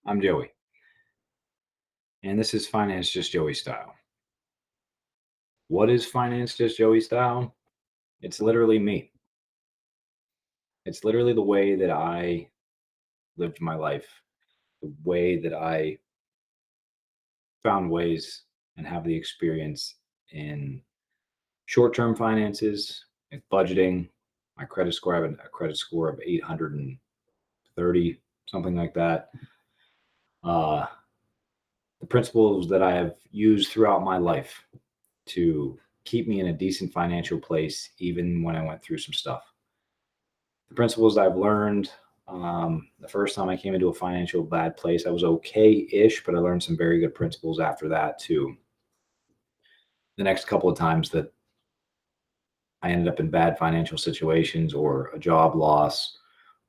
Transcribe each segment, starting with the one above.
I'm Joey, and this is Finance Just Joey Style. What is Finance Just Joey Style? It's literally me. It's literally the way that I lived my life, the way that I found ways and have the experience in short term finances, in budgeting. My credit score, I have a credit score of 830, something like that. Uh, the principles that I have used throughout my life to keep me in a decent financial place, even when I went through some stuff. The principles I've learned, the first time I came into a financial bad place, I was okay-ish, but I learned some very good principles after that too. The next couple of times that I ended up in bad financial situations or a job loss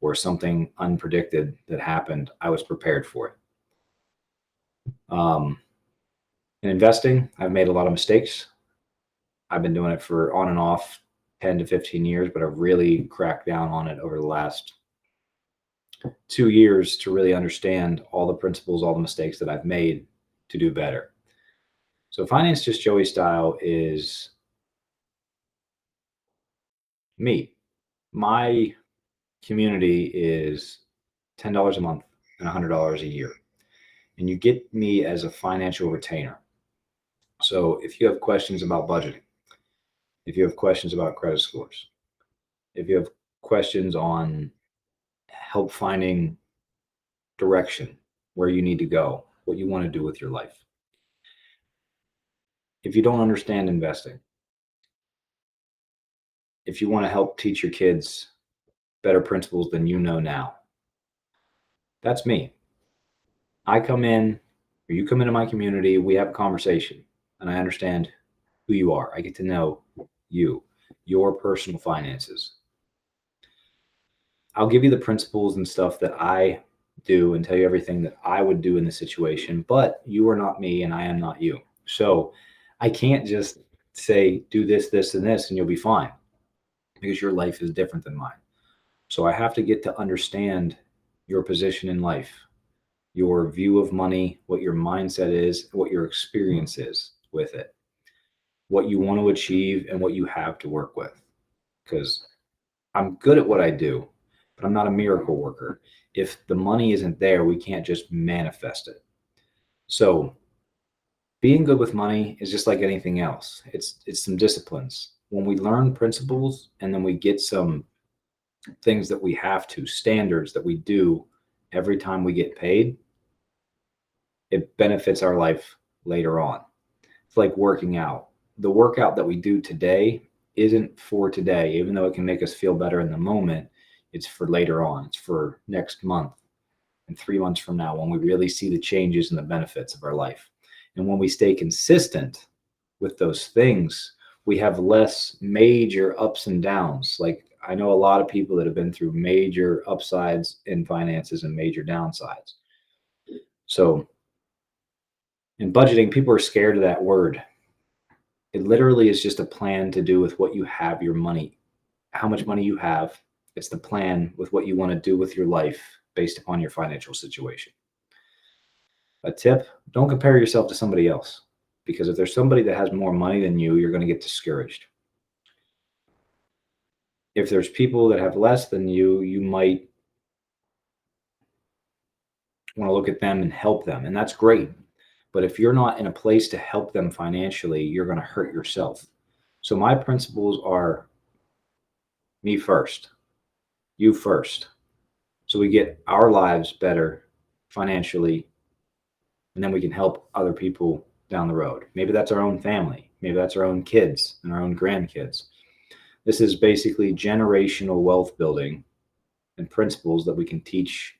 or something unpredicted that happened, I was prepared for it. In investing, I've made a lot of mistakes. I've been doing it for on and off 10 to 15 years, but I've really cracked down on it over the last 2 years to really understand all the principles, all the mistakes that I've made to do better. So Finance Just Joey Style is me. My community is $10 a month and $100 a year. And you get me as a financial retainer. So if you have questions about budgeting, if you have questions about credit scores, if you have questions on help finding direction, where you need to go, what you want to do with your life. If you don't understand investing, if you want to help teach your kids better principles than you know now, that's me. I come in, or you come into my community, we have a conversation, and I understand who you are. I get to know you, your personal finances. I'll give you the principles and stuff that I do and tell you everything that I would do in the situation, but you are not me and I am not you. So I can't just say, do this, this, and this, and you'll be fine, because your life is different than mine. So I have to get to understand your position in life, your view of money, what your mindset is, what your experience is with it, what you want to achieve, and what you have to work with. Because I'm good at what I do, but I'm not a miracle worker. If the money isn't there, we can't just manifest it. So being good with money is just like anything else. It's some disciplines. When we learn principles and then we get some things that we have to, standards that we do every time we get paid, it benefits our life later on. It's like working out. The workout that we do today isn't for today, even though it can make us feel better in the moment. It's for later on. It's for next month and 3 months from now, when we really see the changes and the benefits of our life. And when we stay consistent with those things, we have less major ups and downs. Like, I know a lot of people that have been through major upsides in finances and major downsides. So in budgeting, people are scared of that word. It literally is just a plan to do with what you have, your money, how much money you have. It's the plan with what you want to do with your life based upon your financial situation. A tip, don't compare yourself to somebody else, because if there's somebody that has more money than you, you're going to get discouraged. If there's people that have less than you, you might want to look at them and help them, and that's great. But if you're not in a place to help them financially, you're going to hurt yourself. So my principles are me first, you first. So we get our lives better financially, and then we can help other people down the road. Maybe that's our own family. Maybe that's our own kids and our own grandkids. This is basically generational wealth building and principles that we can teach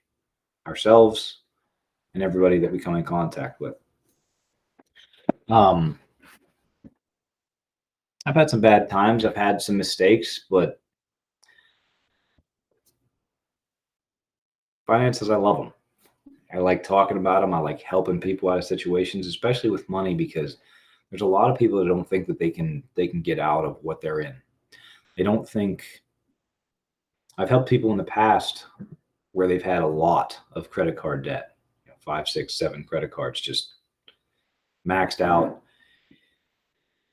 ourselves and everybody that we come in contact with. I've had some bad times. I've had some mistakes, but finances, I love them. I like talking about them. I like helping people out of situations, especially with money, because there's a lot of people that don't think that they can get out of what they're in. They don't think. I've helped people in the past where they've had a lot of credit card debt, 5, 6, 7 credit cards just maxed out.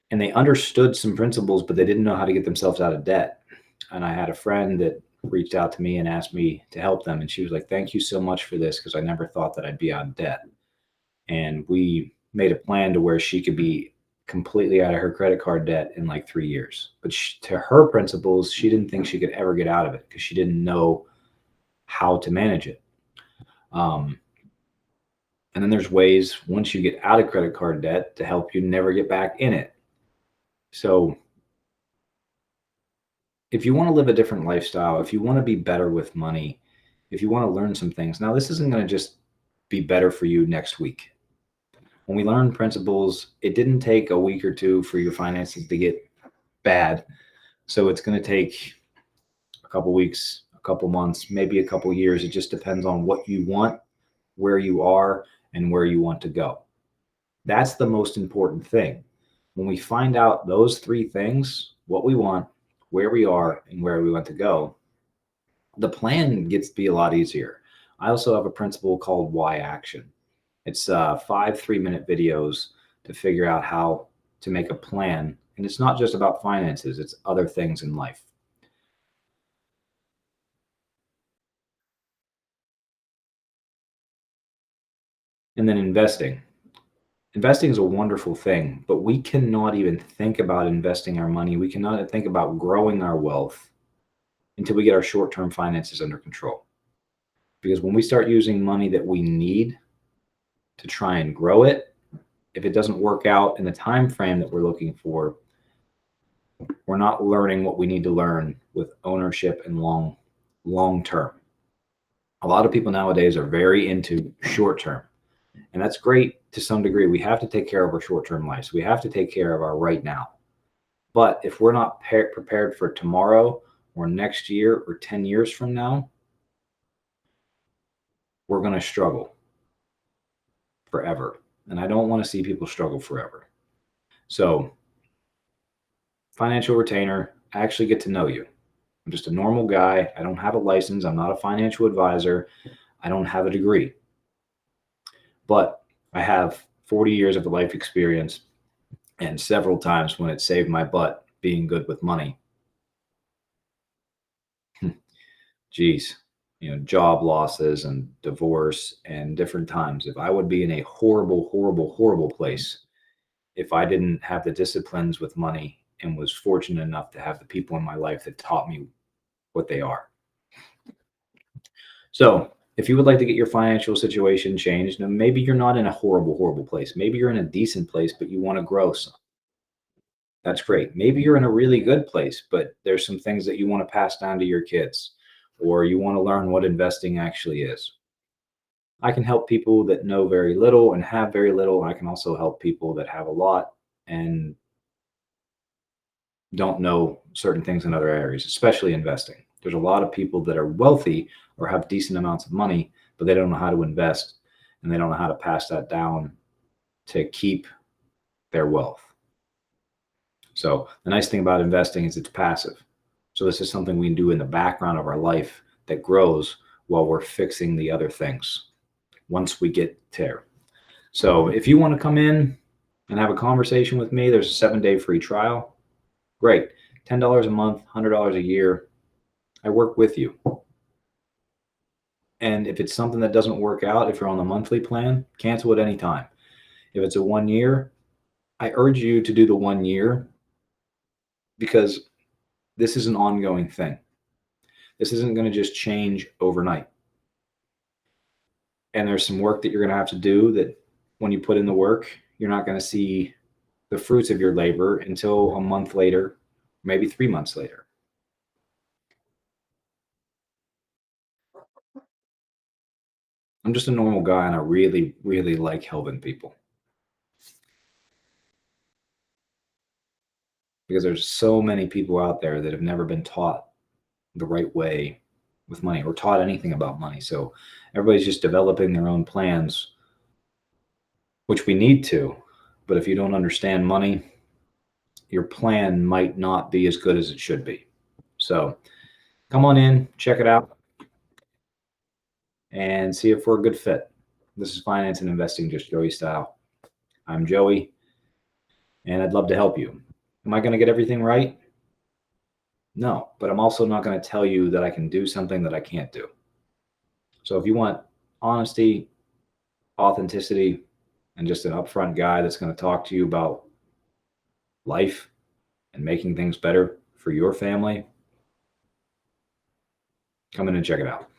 And they understood some principles, but they didn't know how to get themselves out of debt. And I had a friend that reached out to me and asked me to help them. And she was like, thank you so much for this, because I never thought that I'd be out of debt. And we made a plan to where she could be completely out of her credit card debt in like 3 years. But to her principles, she didn't think she could ever get out of it because she didn't know how to manage it. And then there's ways, once you get out of credit card debt, to help you never get back in it. So if you want to live a different lifestyle, if you want to be better with money, if you want to learn some things, now this isn't going to just be better for you next week. When we learn principles, it didn't take a week or two for your finances to get bad. So it's going to take a couple weeks, a couple months, maybe a couple years. It just depends on what you want, where you are, and where you want to go. That's the most important thing. When we find out those three things, what we want, where we are, and where we want to go, the plan gets to be a lot easier. I also have a principle called Why Action. It's 5 3-minute videos to figure out how to make a plan. And it's not just about finances, it's other things in life. And then investing. Investing is a wonderful thing, but we cannot even think about investing our money. We cannot think about growing our wealth until we get our short-term finances under control. Because when we start using money that we need to try and grow it, if it doesn't work out in the time frame that we're looking for, we're not learning what we need to learn with ownership and long term. A lot of people nowadays are very into short term, and that's great to some degree. We have to take care of our short term lives. We have to take care of our right now. But if we're not prepared for tomorrow or next year or 10 years from now, we're going to struggle forever. And I don't want to see people struggle forever. So, financial retainer, I actually get to know you. I'm just a normal guy. I don't have a license. I'm not a financial advisor. I don't have a degree. But I have 40 years of life experience, and several times when it saved my butt being good with money. Geez, job losses and divorce and different times. If I would be in a horrible place if I didn't have the disciplines with money and was fortunate enough to have the people in my life that taught me what they are. So if you would like to get your financial situation changed, now maybe you're not in a horrible place. Maybe you're in a decent place, but you want to grow some. That's great. Maybe you're in a really good place, but there's some things that you want to pass down to your kids, or you want to learn what investing actually is. I can help people that know very little and have very little. I can also help people that have a lot and don't know certain things in other areas, especially investing. There's a lot of people that are wealthy or have decent amounts of money, but they don't know how to invest, and they don't know how to pass that down to keep their wealth. So the nice thing about investing is it's passive. So this is something we can do in the background of our life that grows while we're fixing the other things once we get there. So if you want to come in and have a conversation with me, there's a 7-day free trial. Great. $10 a month, $100 a year. I work with you. And if it's something that doesn't work out, if you're on the monthly plan, cancel at any time. If it's a 1 year, I urge you to do the 1 year, because this is an ongoing thing. This isn't going to just change overnight. And there's some work that you're going to have to do that when you put in the work, you're not going to see the fruits of your labor until a month later, maybe 3 months later. I'm just a normal guy, and I really like helping people, because there's so many people out there that have never been taught the right way with money or taught anything about money. So everybody's just developing their own plans, which we need to. But if you don't understand money, your plan might not be as good as it should be. So come on in, check it out, and see if we're a good fit. This is Finance and Investing Just Joey Style. I'm Joey, and I'd love to help you. Am I going to get everything right? No, but I'm also not going to tell you that I can do something that I can't do. So if you want honesty, authenticity, and just an upfront guy that's going to talk to you about life and making things better for your family, come in and check it out.